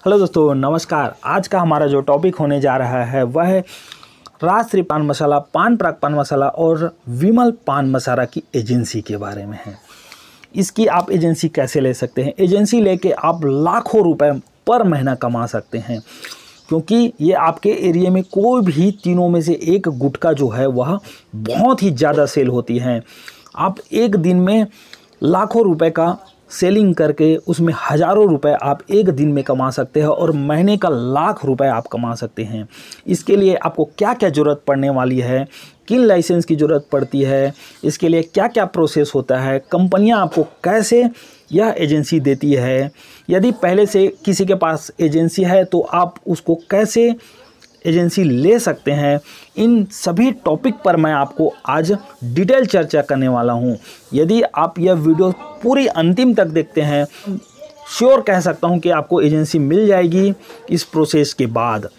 Hello दोस्तों, नमस्कार। आज का हमारा जो टॉपिक होने जा रहा है वह है राजश्री पान मसाला, पान पराग पान मसाला और विमल पान मसाला की एजेंसी के बारे में है। इसकी आप एजेंसी कैसे ले सकते हैं। एजेंसी लेके आप लाखों रुपए पर महीना कमा सकते हैं, क्योंकि ये आपके एरिया में कोई भी तीनों में से एक गुटखा जो है वह बहुत ही ज़्यादा सेल होती है। आप एक दिन में लाखों रुपए का सेलिंग करके उसमें हज़ारों रुपए आप एक दिन में कमा सकते हैं और महीने का लाख रुपए आप कमा सकते हैं। इसके लिए आपको क्या क्या ज़रूरत पड़ने वाली है, किन लाइसेंस की ज़रूरत पड़ती है, इसके लिए क्या क्या प्रोसेस होता है, कंपनियां आपको कैसे यह एजेंसी देती है, यदि पहले से किसी के पास एजेंसी है तो आप उसको कैसे एजेंसी ले सकते हैं, इन सभी टॉपिक पर मैं आपको आज डिटेल चर्चा करने वाला हूं। यदि आप यह वीडियो पूरी अंतिम तक देखते हैं, श्योर कह सकता हूं कि आपको एजेंसी मिल जाएगी इस प्रोसेस के बाद।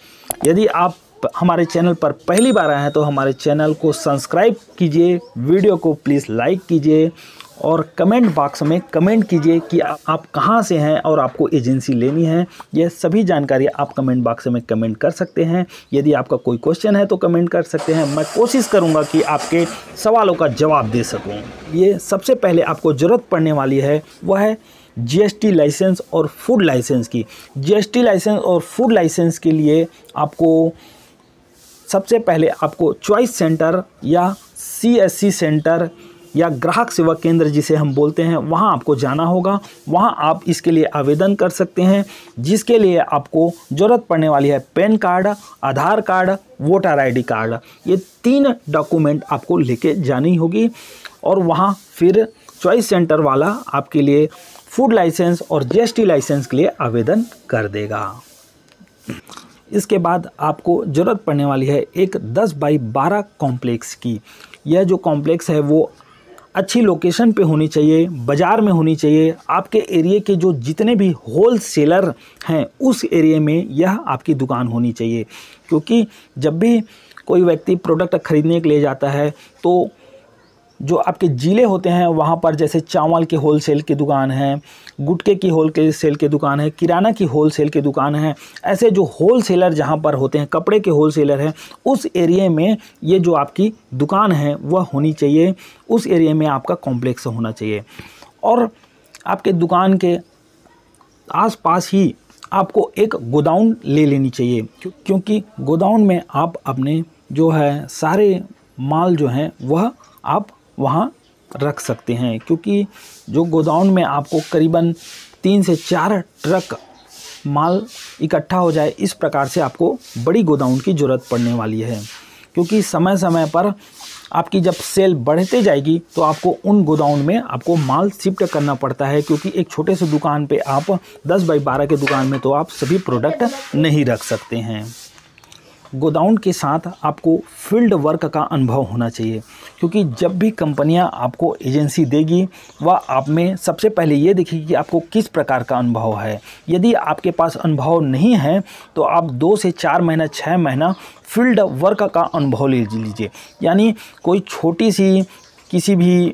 यदि आप हमारे चैनल पर पहली बार आए हैं तो हमारे चैनल को सब्सक्राइब कीजिए, वीडियो को प्लीज़ लाइक कीजिए और कमेंट बॉक्स में कमेंट कीजिए कि आप कहां से हैं और आपको एजेंसी लेनी है। यह सभी जानकारी आप कमेंट बॉक्स में कमेंट कर सकते हैं। यदि आपका कोई क्वेश्चन है तो कमेंट कर सकते हैं, मैं कोशिश करूंगा कि आपके सवालों का जवाब दे सकूं। ये सबसे पहले आपको ज़रूरत पड़ने वाली है वह है जीएसटी लाइसेंस और फूड लाइसेंस की। जीएसटी लाइसेंस और फूड लाइसेंस के लिए आपको सबसे पहले आपको चॉइस सेंटर या सीएससी सेंटर या ग्राहक सेवा केंद्र जिसे हम बोलते हैं वहां आपको जाना होगा। वहां आप इसके लिए आवेदन कर सकते हैं, जिसके लिए आपको ज़रूरत पड़ने वाली है पैन कार्ड, आधार कार्ड, वोटर आईडी कार्ड। ये 3 डॉक्यूमेंट आपको लेके जानी होगी और वहां फिर चॉइस सेंटर वाला आपके लिए फूड लाइसेंस और जीएसटी लाइसेंस के लिए आवेदन कर देगा। इसके बाद आपको ज़रूरत पड़ने वाली है एक 10 बाई 12 कॉम्प्लेक्स की। यह जो कॉम्प्लेक्स है वो अच्छी लोकेशन पे होनी चाहिए, बाज़ार में होनी चाहिए। आपके एरिया के जो जितने भी होल सेलर हैं उस एरिया में यह आपकी दुकान होनी चाहिए, क्योंकि जब भी कोई व्यक्ति प्रोडक्ट ख़रीदने के लिए जाता है तो जो आपके ज़िले होते हैं वहाँ पर जैसे चावल के होल सेल की दुकान है, गुटखे की होल सेल की दुकान है, किराना की होल सेल की दुकान है, ऐसे जो होल सेलर जहाँ पर होते हैं, कपड़े के होल सेलर हैं, उस एरिया में ये जो आपकी दुकान है वह होनी चाहिए। उस एरिया में आपका कॉम्प्लेक्स होना चाहिए और आपके दुकान के आसपास ही आपको एक गोदाउन ले लेनी चाहिए, क्योंकि गोदाउन में आप अपने जो है सारे माल जो हैं वह आप वहाँ रख सकते हैं, क्योंकि जो गोदाउन में आपको करीबन 3 से 4 ट्रक माल इकट्ठा हो जाए, इस प्रकार से आपको बड़ी गोदाउन की ज़रूरत पड़ने वाली है। क्योंकि समय समय पर आपकी जब सेल बढ़ते जाएगी तो आपको उन गोदाउन में आपको माल शिफ्ट करना पड़ता है, क्योंकि एक छोटे से दुकान पे आप 10 बाई 12 के दुकान में तो आप सभी प्रोडक्ट नहीं रख सकते हैं। गोदाउन के साथ आपको फील्ड वर्क का अनुभव होना चाहिए, क्योंकि जब भी कंपनियां आपको एजेंसी देगी वह आप में सबसे पहले ये देखेगी कि आपको किस प्रकार का अनुभव है। यदि आपके पास अनुभव नहीं है तो आप 2 से 4 महीना 6 महीना फील्ड वर्क का अनुभव ले लीजिए। यानी कोई छोटी सी किसी भी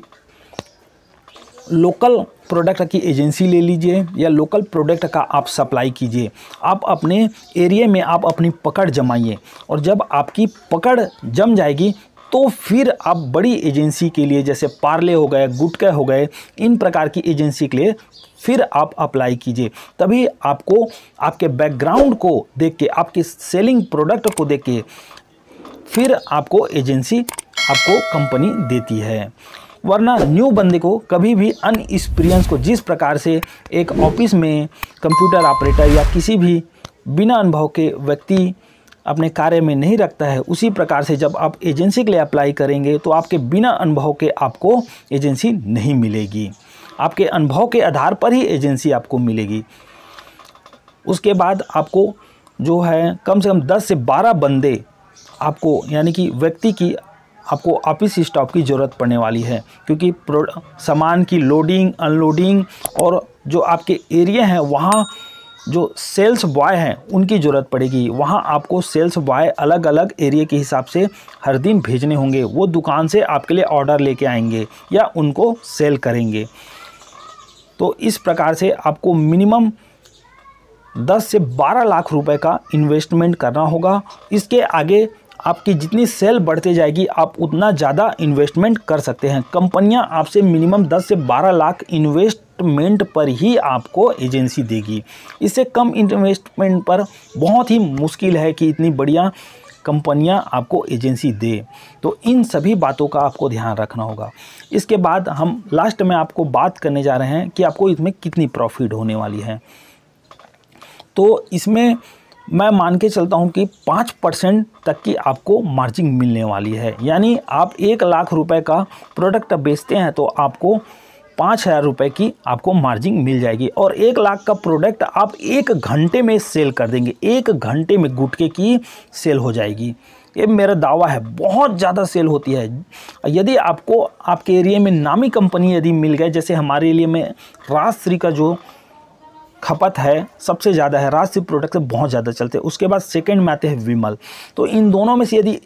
लोकल प्रोडक्ट की एजेंसी ले लीजिए या लोकल प्रोडक्ट का आप सप्लाई कीजिए। आप अपने एरिया में आप अपनी पकड़ जमाइए और जब आपकी पकड़ जम जाएगी तो फिर आप बड़ी एजेंसी के लिए जैसे पार्ले हो गए, गुटखा हो गए, इन प्रकार की एजेंसी के लिए फिर आप अप्लाई कीजिए। तभी आपको आपके बैकग्राउंड को देख के, आपके सेलिंग प्रोडक्ट को देख के फिर आपको एजेंसी आपको कंपनी देती है। वरना न्यू बंदे को कभी भी अनएक्सपीरियंस को जिस प्रकार से एक ऑफिस में कंप्यूटर ऑपरेटर या किसी भी बिना अनुभव के व्यक्ति अपने कार्य में नहीं रखता है, उसी प्रकार से जब आप एजेंसी के लिए अप्लाई करेंगे तो आपके बिना अनुभव के आपको एजेंसी नहीं मिलेगी। आपके अनुभव के आधार पर ही एजेंसी आपको मिलेगी। उसके बाद आपको जो है कम से कम 10 से 12 बंदे आपको, यानी कि व्यक्ति की आपको ऑफिस स्टाफ की ज़रूरत पड़ने वाली है, क्योंकि सामान की लोडिंग, अनलोडिंग और जो आपके एरिया हैं वहाँ जो सेल्स बॉय हैं उनकी ज़रूरत पड़ेगी। वहाँ आपको सेल्स बॉय अलग अलग एरिया के हिसाब से हर दिन भेजने होंगे। वो दुकान से आपके लिए ऑर्डर लेके आएंगे या उनको सेल करेंगे। तो इस प्रकार से आपको मिनिमम 10 से 12 लाख रुपए का इन्वेस्टमेंट करना होगा। इसके आगे आपकी जितनी सेल बढ़ते जाएगी आप उतना ज़्यादा इन्वेस्टमेंट कर सकते हैं। कंपनियां आपसे मिनिमम 10 से 12 लाख इन्वेस्टमेंट पर ही आपको एजेंसी देगी। इससे कम इन्वेस्टमेंट पर बहुत ही मुश्किल है कि इतनी बढ़िया कंपनियां आपको एजेंसी दे। तो इन सभी बातों का आपको ध्यान रखना होगा। इसके बाद हम लास्ट में आपको बात करने जा रहे हैं कि आपको इसमें कितनी प्रॉफिट होने वाली है। तो इसमें मैं मान के चलता हूं कि 5% तक की आपको मार्जिन मिलने वाली है। यानी आप 1 लाख रुपए का प्रोडक्ट बेचते हैं तो आपको 5,000 रुपये की आपको मार्जिन मिल जाएगी। और 1 लाख का प्रोडक्ट आप 1 घंटे में सेल कर देंगे। 1 घंटे में गुटखे की सेल हो जाएगी। ये मेरा दावा है, बहुत ज़्यादा सेल होती है। यदि आपको आपके एरिया में नामी कंपनी यदि मिल गए, जैसे हमारे एरिया में राजश्री का जो खपत है सबसे ज़्यादा है, राजश्री प्रोडक्ट से बहुत ज़्यादा चलते हैं। उसके बाद सेकंड में आते हैं विमल। तो इन दोनों में से यदि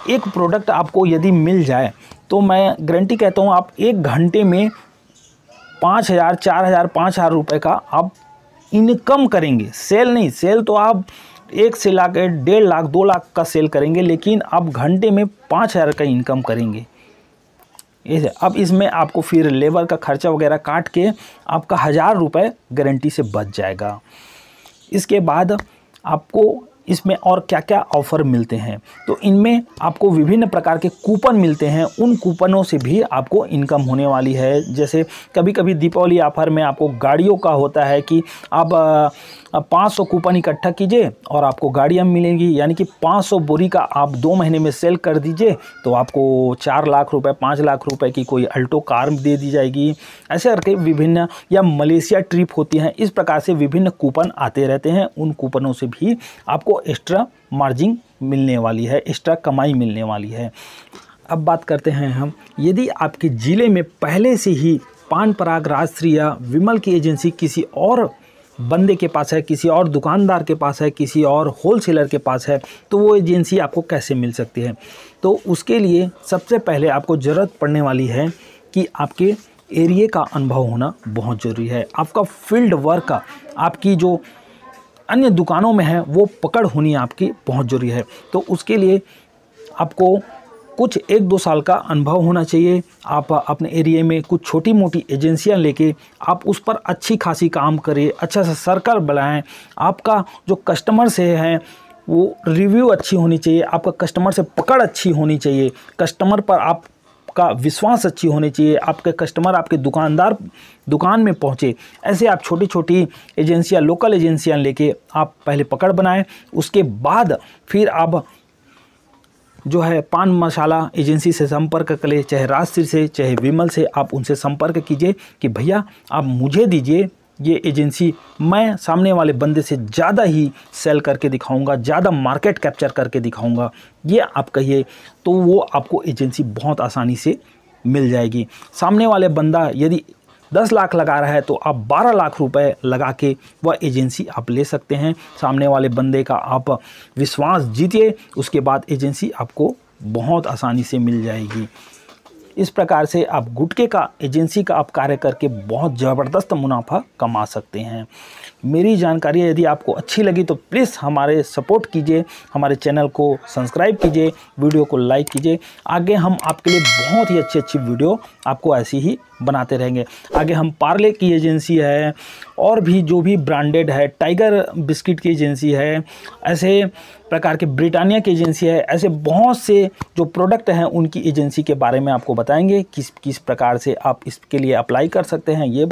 एक प्रोडक्ट आपको यदि मिल जाए तो मैं गारंटी कहता हूँ आप 1 घंटे में 5,000, 4,000, 5,000 रुपये का आप इनकम करेंगे। सेल नहीं, सेल तो आप 1 से लाके 1.5 लाख 2 लाख का सेल करेंगे, लेकिन आप घंटे में 5,000 का इनकम करेंगे। अब इसमें आपको फिर लेबर का खर्चा वगैरह काट के आपका 1,000 रुपये गारंटी से बच जाएगा। इसके बाद आपको इसमें और क्या क्या ऑफ़र मिलते हैं, तो इनमें आपको विभिन्न प्रकार के कूपन मिलते हैं। उन कूपनों से भी आपको इनकम होने वाली है। जैसे कभी कभी दीपावली ऑफ़र में आपको गाड़ियों का होता है कि आप 500 कूपन इकट्ठा कीजिए और आपको गाड़ियाँ मिलेंगी। यानी कि 500 बोरी का आप 2 महीने में सेल कर दीजिए तो आपको 4 लाख रुपए 5 लाख रुपए की कोई अल्टो कार दे दी जाएगी। ऐसे करके विभिन्न, या मलेशिया ट्रिप होती हैं, इस प्रकार से विभिन्न कूपन आते रहते हैं। उन कूपनों से भी आपको एक्स्ट्रा मार्जिन मिलने वाली है, एक्स्ट्रा कमाई मिलने वाली है। अब बात करते हैं हम, यदि आपके ज़िले में पहले से ही पान पराग, राजश्री या विमल की एजेंसी किसी और बंदे के पास है, किसी और दुकानदार के पास है, किसी और होलसेलर के पास है, तो वो एजेंसी आपको कैसे मिल सकती है। तो उसके लिए सबसे पहले आपको ज़रूरत पड़ने वाली है कि आपके एरिया का अनुभव होना बहुत ज़रूरी है। आपका फील्ड वर्क, आपकी जो अन्य दुकानों में है वो पकड़ होनी आपकी बहुत ज़रूरी है। तो उसके लिए आपको कुछ 1-2 साल का अनुभव होना चाहिए। आप अपने एरिया में कुछ छोटी मोटी एजेंसियां लेके आप उस पर अच्छी खासी काम करें, अच्छा सा सर्कल बनाएं। आपका जो कस्टमर से है वो रिव्यू अच्छी होनी चाहिए, आपका कस्टमर से पकड़ अच्छी होनी चाहिए, कस्टमर पर आपका विश्वास अच्छी होनी चाहिए, आपके कस्टमर आपके दुकानदार दुकान में पहुँचे। ऐसे आप छोटी छोटी एजेंसियाँ, लोकल एजेंसियाँ लेके आप पहले पकड़ बनाएं। उसके बाद फिर आप जो है पान मसाला एजेंसी से संपर्क करें, चाहे राजश्री से चाहे विमल से, आप उनसे संपर्क कीजिए कि भैया आप मुझे दीजिए ये एजेंसी, मैं सामने वाले बंदे से ज़्यादा ही सेल करके दिखाऊंगा, ज़्यादा मार्केट कैप्चर करके दिखाऊंगा, ये आप कहिए तो वो आपको एजेंसी बहुत आसानी से मिल जाएगी। सामने वाले बंदा यदि 10 लाख लगा रहा है तो आप 12 लाख रुपए लगा के वह एजेंसी आप ले सकते हैं। सामने वाले बंदे का आप विश्वास जीतिए, उसके बाद एजेंसी आपको बहुत आसानी से मिल जाएगी। इस प्रकार से आप गुटके का एजेंसी का आप कार्य करके बहुत ज़बरदस्त मुनाफा कमा सकते हैं। मेरी जानकारी यदि आपको अच्छी लगी तो प्लीज़ हमारे सपोर्ट कीजिए, हमारे चैनल को सब्सक्राइब कीजिए, वीडियो को लाइक कीजिए। आगे हम आपके लिए बहुत ही अच्छी वीडियो आपको ऐसी ही बनाते रहेंगे। आगे हम पार्ले की एजेंसी है और भी जो भी ब्रांडेड है, टाइगर बिस्किट की एजेंसी है, ऐसे प्रकार के ब्रिटानिया की एजेंसी है, ऐसे बहुत से जो प्रोडक्ट हैं उनकी एजेंसी के बारे में आपको बताएंगे। किस प्रकार से आप इसके लिए अप्लाई कर सकते हैं ये